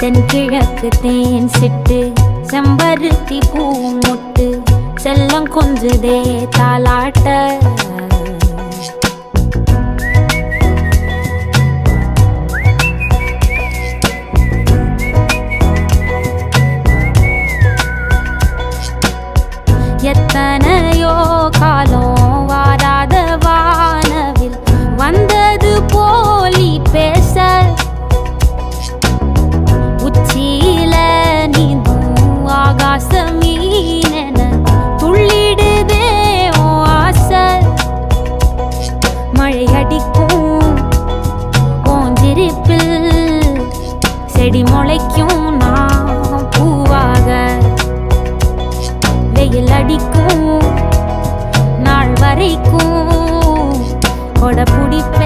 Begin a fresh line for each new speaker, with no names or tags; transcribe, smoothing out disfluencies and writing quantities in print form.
தென்கிழக்கு தேன் சிட்டு செம்பருத்தி பூ முட்டு செல்லம் கொஞ்சுதே தாலாட்ட எத்தனையோ காலம் வாராத வானவில் வந்தது போலி பேச உச்சியில நீந்தும் ஆகாச மீனென துள்ளிடுதே ஆசை மழை அடிக்கும் ஓஞ்சிருப்பில் செடி முளைக்கும் நான் பூவாக வெயில் அடிக்கும் நாள் வரைக்கும் கொடை பிடிப்ப